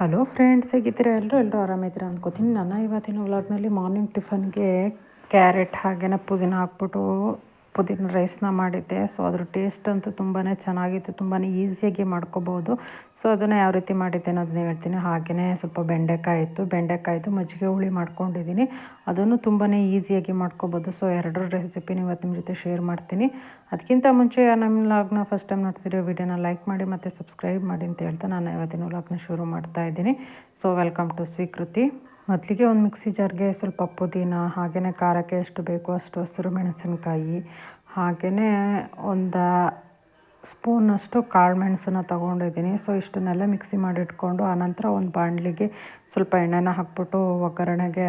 Hello friends, ಹೇಗಿದ್ದೀರಾ? ಎಲ್ಲರೂ ಆರಾಮಿದ್ದೀರಾ ಅಂದ್ಕೋತೀನಿ. ನನ್ನ ಇವತ್ತಿನ ವ್ಲಾಗ್ನಲ್ಲಿ ಮಾರ್ನಿಂಗ್ ಟಿಫನ್ಗೆ ಕ್ಯಾರೆಟ್ ಹಾಗೆಯೇ ಪುದೀನ ಹಾಕ್ಬಿಟ್ಟು ಪುದೀನ ರೈಸ್ನ ಮಾಡಿದ್ದೆ. ಸೊ ಅದ್ರ ಟೇಸ್ಟ್ ಅಂತೂ ತುಂಬಾ ಚೆನ್ನಾಗಿತ್ತು, ತುಂಬಾ ಈಸಿಯಾಗಿ ಮಾಡ್ಕೋಬೋದು. ಸೊ ಅದನ್ನು ಯಾವ ರೀತಿ ಮಾಡಿದ್ದೆ ಅನ್ನೋದನ್ನ ಹೇಳ್ತೀನಿ. ಹಾಗೆಯೇ ಸ್ವಲ್ಪ ಬೆಂಡೆಕಾಯಿದು ಮಜ್ಜಿಗೆ ಹುಳಿ ಮಾಡ್ಕೊಂಡಿದ್ದೀನಿ. ಅದನ್ನು ತುಂಬಾ ಈಸಿಯಾಗಿ ಮಾಡ್ಕೋಬೋದು. ಸೊ ಎರಡರ ರೆಸಿಪಿನ ಇವತ್ತು ನಿಮ್ಮ ಜೊತೆ ಶೇರ್ ಮಾಡ್ತೀನಿ. ಅದಕ್ಕಿಂತ ಮುಂಚೆ ನಮ್ಮ ವ್ಲಾಗ್ನ ಫಸ್ಟ್ ಟೈಮ್ ನೋಡ್ತಿರೋ ವಿಡಿಯೋನ ಲೈಕ್ ಮಾಡಿ ಮತ್ತು ಸಬ್ಸ್ಕ್ರೈಬ್ ಮಾಡಿ ಅಂತ ಹೇಳ್ತಾ ನಾನು ಇವತ್ತಿನ ವ್ಲಾಗ್ನ ಶುರು ಮಾಡ್ತಾ ಇದ್ದೀನಿ. ಸೊ ವೆಲ್ಕಮ್ ಟು ಸ್ವೀಕೃತಿ. ಮೊದಲಿಗೆ ಒಂದು ಮಿಕ್ಸಿ ಜಾರ್ಗೆ ಸ್ವಲ್ಪ ಪುದೀನ, ಹಾಗೆಯೇ ಖಾರಕ್ಕೆ ಎಷ್ಟು ಬೇಕೋ ಅಷ್ಟು ಹಸಿರು ಮೆಣಸಿನ್ಕಾಯಿ, ಹಾಗೆಯೇ ಒಂದು ಸ್ಪೂನಷ್ಟು ಕಾಳು ಮೆಣಸನ್ನು ತೊಗೊಂಡಿದ್ದೀನಿ. ಸೊ ಇಷ್ಟನ್ನೆಲ್ಲ ಮಿಕ್ಸಿ ಮಾಡಿಟ್ಕೊಂಡು ಆನಂತರ ಒಂದು ಬಾಣಲಿಗೆ ಸ್ವಲ್ಪ ಎಣ್ಣೆನ ಹಾಕ್ಬಿಟ್ಟು ಒಗ್ಗರಣೆಗೆ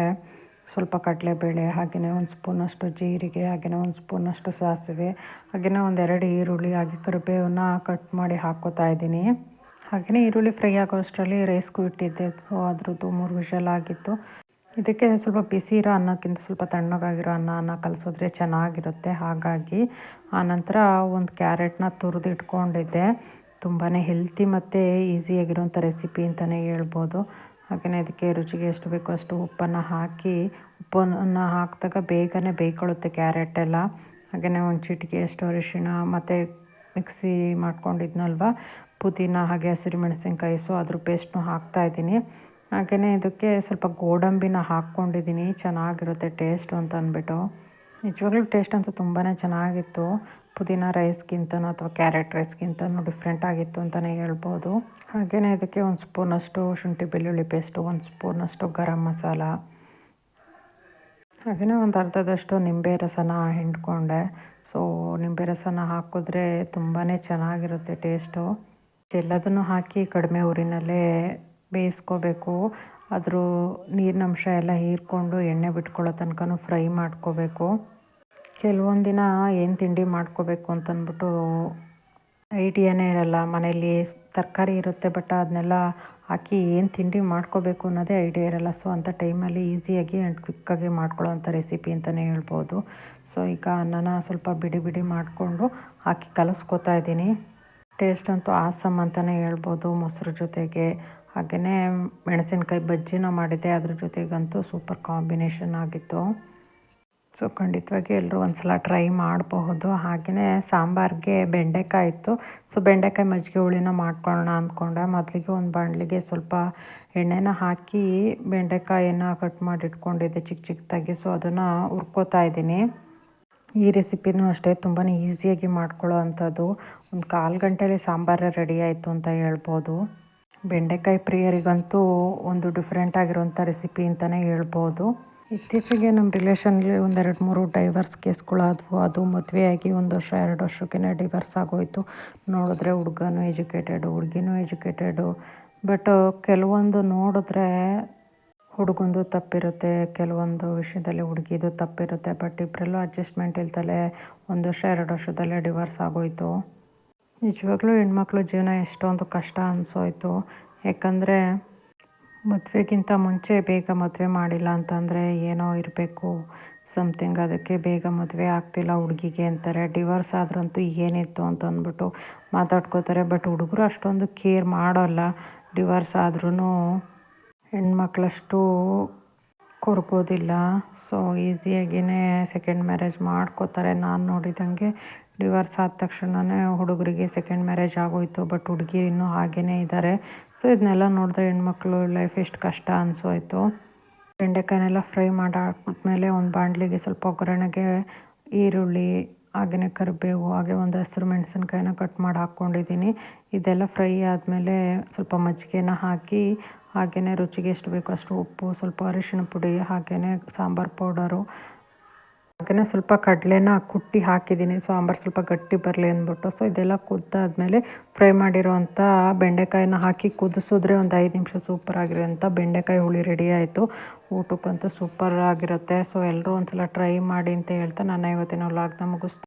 ಸ್ವಲ್ಪ ಕಡಲೆಬೇಳೆ, ಹಾಗೆಯೇ ಒಂದು ಸ್ಪೂನಷ್ಟು ಜೀರಿಗೆ, ಹಾಗೆಯೇ ಒಂದು ಸ್ಪೂನಷ್ಟು ಸಾಸಿವೆ, ಹಾಗೆಯೇ ಒಂದೆರಡು ಈರುಳ್ಳಿ, ಹಾಗೆ ಕರಿಬೇವನ್ನ ಕಟ್ ಮಾಡಿ ಹಾಕ್ಕೋತಾ ಇದ್ದೀನಿ. ಹಾಗೆಯೇ ಈರುಳ್ಳಿ ಫ್ರೈ ಆಗೋ ಅಷ್ಟರಲ್ಲಿ ರೈಸ್ಗೂ ಇಟ್ಟಿದ್ದೆ. ಸೊ ಅದ್ರದ್ದು 3 ವಿಷಲ್ ಆಗಿತ್ತು. ಇದಕ್ಕೆ ಸ್ವಲ್ಪ ಬಿಸಿ ಇರೋ ಅನ್ನಕ್ಕಿಂತ ಸ್ವಲ್ಪ ತಣ್ಣಗಾಗಿರೋ ಅನ್ನ ಕಲಸಿದ್ರೆ ಚೆನ್ನಾಗಿರುತ್ತೆ. ಹಾಗಾಗಿ ಆನಂತರ ಒಂದು ಕ್ಯಾರೆಟ್ನ ತುರಿದು ಇಟ್ಕೊಂಡಿದ್ದೆ. ತುಂಬಾ ಹೆಲ್ತಿ ಮತ್ತು ಈಸಿಯಾಗಿರೋಂಥ ರೆಸಿಪಿ ಅಂತಲೇ ಹೇಳ್ಬೋದು. ಹಾಗೆಯೇ ಇದಕ್ಕೆ ರುಚಿಗೆ ಎಷ್ಟು ಬೇಕೋ ಅಷ್ಟು ಉಪ್ಪನ್ನು ಹಾಕಿದಾಗ ಬೇಗನೆ ಬೇಯ್ಕೊಳ್ಳುತ್ತೆ ಕ್ಯಾರೆಟ್ ಎಲ್ಲ. ಹಾಗೆಯೇ ಒಂದು ಚಿಟಿಕೆ ಅಷ್ಟು ಅರಿಶಿಣ ಮತ್ತು ಮಿಕ್ಸಿ ಮಾಡ್ಕೊಂಡಿದ್ನಲ್ವ ಪುದೀನ ಹಾಗೆ ಹಸಿರು ಮೆಣಸಿನ್ಕಾಯಿ, ಸೊ ಅದ್ರ ಪೇಸ್ಟ್ನು ಹಾಕ್ತಾಯಿದ್ದೀನಿ. ಹಾಗೆಯೇ ಇದಕ್ಕೆ ಸ್ವಲ್ಪ ಗೋಡಂಬಿನ ಹಾಕ್ಕೊಂಡಿದ್ದೀನಿ, ಚೆನ್ನಾಗಿರುತ್ತೆ ಟೇಸ್ಟು ಅಂತ ಅಂದ್ಬಿಟ್ಟು. ನಿಜವಾಗ್ಲೂ ಟೇಸ್ಟ್ ಅಂತೂ ತುಂಬಾ ಚೆನ್ನಾಗಿತ್ತು. ಪುದೀನ ರೈಸ್ಗಿಂತನೂ ಅಥವಾ ಕ್ಯಾರೆಟ್ ರೈಸ್ಗಿಂತನೂ ಡಿಫ್ರೆಂಟ್ ಆಗಿತ್ತು ಅಂತಲೇ ಹೇಳ್ಬೋದು. ಹಾಗೆಯೇ ಇದಕ್ಕೆ ಒಂದು ಸ್ಪೂನಷ್ಟು ಶುಂಠಿ ಬೆಳ್ಳುಳ್ಳಿ ಪೇಸ್ಟು, ಒಂದು ಸ್ಪೂನಷ್ಟು ಗರಂ ಮಸಾಲ, ಹಾಗೆಯೇ ಒಂದು ಅರ್ಧದಷ್ಟು ನಿಂಬೆ ರಸನ ಹಿಂಡ್ಕೊಂಡೆ. ಸೊ ನಿಂಬೆ ರಸನ ಹಾಕಿದ್ರೆ ತುಂಬಾ ಚೆನ್ನಾಗಿರುತ್ತೆ ಟೇಸ್ಟು. ಎಲ್ಲದನ್ನು ಹಾಕಿ ಕಡಿಮೆ ಉರಿನಲ್ಲೇ ಬೇಯಿಸ್ಕೋಬೇಕು. ಅದ್ರ ನೀರಿನಂಶ ಎಲ್ಲ ಹೀರ್ಕೊಂಡು ಎಣ್ಣೆ ಬಿಟ್ಕೊಳ್ಳೋ ತನಕನೂ ಫ್ರೈ ಮಾಡ್ಕೋಬೇಕು. ಕೆಲವೊಂದು ದಿನ ಏನು ತಿಂಡಿ ಮಾಡ್ಕೋಬೇಕು ಅಂತಂದ್ಬಿಟ್ಟು ಐಡಿಯಾನೇ ಇರಲ್ಲ. ಮನೇಲಿ ತರಕಾರಿ ಇರುತ್ತೆ, ಬಟ್ ಅದನ್ನೆಲ್ಲ ಹಾಕಿ ಏನು ತಿಂಡಿ ಮಾಡ್ಕೋಬೇಕು ಅನ್ನೋದೇ ಐಡಿಯಾ ಇರಲ್ಲ. ಸೊ ಅಂಥ ಟೈಮಲ್ಲಿ ಈಸಿಯಾಗಿ ಆ್ಯಂಡ್ ಕ್ವಿಕ್ಕಾಗಿ ಮಾಡ್ಕೊಳ್ಳೋವಂಥ ರೆಸಿಪಿ ಅಂತಲೇ ಹೇಳ್ಬೋದು. ಸೊ ಈಗ ಅನ್ನನ ಸ್ವಲ್ಪ ಬಿಡಿ ಮಾಡಿಕೊಂಡು ಹಾಕಿ ಕಲಸ್ಕೊತಾ ಇದ್ದೀನಿ. ಟೇಸ್ಟ್ ಅಂತೂ ಆಸಮ್ ಅಂತಲೇ ಹೇಳ್ಬೋದು. ಮೊಸರು ಜೊತೆಗೆ, ಹಾಗೆಯೇ ಮೆಣಸಿನ್ಕಾಯಿ ಬಜ್ಜಿನ ಮಾಡಿದ್ದೆ, ಅದ್ರ ಜೊತೆಗಂತೂ ಸೂಪರ್ ಕಾಂಬಿನೇಷನ್ ಆಗಿತ್ತು. ಸೊ ಖಂಡಿತವಾಗಿ ಎಲ್ಲರೂ ಒಂದು ಸಲ ಟ್ರೈ ಮಾಡಬಹುದು. ಹಾಗೆಯೇ ಸಾಂಬಾರಿಗೆ ಬೆಂಡೆಕಾಯಿ ಇತ್ತು. ಸೊ ಬೆಂಡೆಕಾಯಿ ಮಜ್ಜಿಗೆ ಹುಳಿನ ಮಾಡ್ಕೊಳ್ಳೋಣ ಅಂದ್ಕೊಂಡೆ. ಮೊದಲಿಗೆ ಒಂದು ಬಾಣಲಿಗೆ ಸ್ವಲ್ಪ ಎಣ್ಣೆನ ಹಾಕಿ ಬೆಂಡೆಕಾಯಿನ ಕಟ್ ಮಾಡಿ ಇಟ್ಕೊಂಡಿದ್ದೆ ಚಿಕ್ಕದಾಗಿ. ಸೊ ಅದನ್ನು ಹುರ್ಕೋತಾ ಇದ್ದೀನಿ. ಈ ರೆಸಿಪಿನೂ ಅಷ್ಟೇ ತುಂಬಾ ಈಸಿಯಾಗಿ ಮಾಡ್ಕೊಳ್ಳೋ ಅಂಥದ್ದು. ಒಂದು 1/4 ಗಂಟೆಯಲ್ಲಿ ಸಾಂಬಾರು ರೆಡಿ ಆಯಿತು ಅಂತ ಹೇಳ್ಬೋದು. ಬೆಂಡೆಕಾಯಿ ಪ್ರಿಯರಿಗಂತೂ ಒಂದು ಡಿಫ್ರೆಂಟ್ ಆಗಿರೋಂಥ ರೆಸಿಪಿ ಅಂತಲೇ ಹೇಳ್ಬೋದು. ಇತ್ತೀಚೆಗೆ ನಮ್ಮ ರಿಲೇಷನ್ಗೆ 1-2-3 ಡೈವರ್ಸ್ ಕೇಸ್ಗಳಾದವು. ಅದು ಮದುವೆಯಾಗಿ 1 ವರ್ಷ 2 ವರ್ಷಕ್ಕೇ ಡಿವರ್ಸ್ ಆಗೋಯಿತು. ನೋಡಿದ್ರೆ ಹುಡುಗನೂ ಎಜುಕೇಟೆಡು, ಹುಡುಗಿನೂ ಎಜುಕೇಟೆಡು. ಬಟ್ ಕೆಲವೊಂದು ನೋಡಿದ್ರೆ ಹುಡುಗಂದು ತಪ್ಪಿರುತ್ತೆ, ಕೆಲವೊಂದು ವಿಷಯದಲ್ಲಿ ಹುಡುಗಿದು ತಪ್ಪಿರುತ್ತೆ. ಬಟ್ ಇಬ್ಬರಲ್ಲೂ ಅಡ್ಜಸ್ಟ್ಮೆಂಟ್ ಇಲ್ದಲೇ 1 ವರ್ಷ 2 ವರ್ಷದಲ್ಲೇ ಡಿವರ್ಸ್ ಆಗೋಯಿತು. ನಿಜವಾಗ್ಲೂ ಹೆಣ್ಮಕ್ಳು ಜೀವನ ಎಷ್ಟೊಂದು ಕಷ್ಟ ಅನಿಸೋಯ್ತು. ಯಾಕಂದರೆ ಮದುವೆಗಿಂತ ಮುಂಚೆ ಬೇಗ ಮದುವೆ ಮಾಡಿಲ್ಲ ಅಂತಂದರೆ ಏನೋ ಇರಬೇಕು ಸಮಥಿಂಗ್, ಅದಕ್ಕೆ ಬೇಗ ಮದುವೆ ಆಗ್ತಿಲ್ಲ ಹುಡುಗಿಗೆ ಅಂತಾರೆ. ಡಿವರ್ಸ್ ಆದ್ರಂತೂ ಏನಿತ್ತು ಅಂತ ಅಂದ್ಬಿಟ್ಟು ಮಾತಾಡ್ಕೋತಾರೆ. ಬಟ್ ಹುಡುಗರು ಅಷ್ಟೊಂದು ಕೇರ್ ಮಾಡೋಲ್ಲ. ಡಿವರ್ಸ್ ಆದ್ರೂ ಹೆಣ್ಮಕ್ಳಷ್ಟು ಕೊರಗೋದಿಲ್ಲ. ಸೊ ಈಸಿಯಾಗಿಯೇ ಸೆಕೆಂಡ್ ಮ್ಯಾರೇಜ್ ಮಾಡ್ಕೋತಾರೆ. ನಾನು ನೋಡಿದಂಗೆ ಡಿವರ್ಸ್ ಆದ ತಕ್ಷಣವೇ ಹುಡುಗರಿಗೆ ಸೆಕೆಂಡ್ ಮ್ಯಾರೇಜ್ ಆಗೋಯಿತು. ಬಟ್ ಹುಡುಗಿ ಇನ್ನೂ ಹಾಗೇ ಇದ್ದಾರೆ. ಸೊ ಇದನ್ನೆಲ್ಲ ನೋಡಿದ್ರೆ ಹೆಣ್ಮಕ್ಳು ಲೈಫ್ ಎಷ್ಟು ಕಷ್ಟ ಅನಿಸೋಯ್ತು. ಬೆಂಡೆಕಾಯಿನೆಲ್ಲ ಫ್ರೈ ಮಾಡಾದ್ಮೇಲೆ ಒಂದು ಬಾಣಲಿಗೆ ಸ್ವಲ್ಪ ಒಗ್ಗರಣೆಗೆ ಈರುಳ್ಳಿ, ಹಾಗೆಯೇ ಕರಿಬೇವು, ಹಾಗೆ ಒಂದು ಹಸಿರು ಮೆಣಸಿನ್ಕಾಯಿನ ಕಟ್ ಮಾಡಿ ಹಾಕ್ಕೊಂಡಿದ್ದೀನಿ. ಇದೆಲ್ಲ ಫ್ರೈ ಆದಮೇಲೆ ಸ್ವಲ್ಪ ಮಜ್ಜಿಗೆನ ಹಾಕಿ, ಹಾಗೆಯೇ ರುಚಿಗೆ ಎಷ್ಟು ಬೇಕೋ ಅಷ್ಟು ಉಪ್ಪು, ಸ್ವಲ್ಪ ಅರಿಶಿಣ ಪುಡಿ, ಹಾಗೆಯೇ ಸಾಂಬಾರು ಪೌಡರು, ಹಾಗೆಯೇ ಸ್ವಲ್ಪ ಕಡಲೆನ ಕುಟ್ಟಿ ಹಾಕಿದ್ದೀನಿ ಸಾಂಬಾರು ಸ್ವಲ್ಪ ಗಟ್ಟಿ ಬರಲಿ ಅಂದ್ಬಿಟ್ಟು. ಸೊ ಇದೆಲ್ಲ ಕುದ್ದಾದ್ಮೇಲೆ ಫ್ರೈ ಮಾಡಿರೋವಂಥ ಬೆಂಡೆಕಾಯಿನ ಹಾಕಿ ಕುದಿಸಿದ್ರೆ ಒಂದು 5 ನಿಮಿಷ ಸೂಪರ್ ಆಗಿರೋಂಥ ಬೆಂಡೆಕಾಯಿ ಹುಳಿ ರೆಡಿ ಆಯಿತು. ಊಟಕ್ಕಂತೂ ಸೂಪರ್ ಆಗಿರುತ್ತೆ. ಸೊ ಎಲ್ಲರೂ ಒಂದು ಸಲ ಟ್ರೈ ಮಾಡಿ ಅಂತ ಹೇಳ್ತಾ ನಾನು ಇವತ್ತಿನ ವ್ಲಾಗ್ನ ಮುಗಿಸ್ತೀನಿ.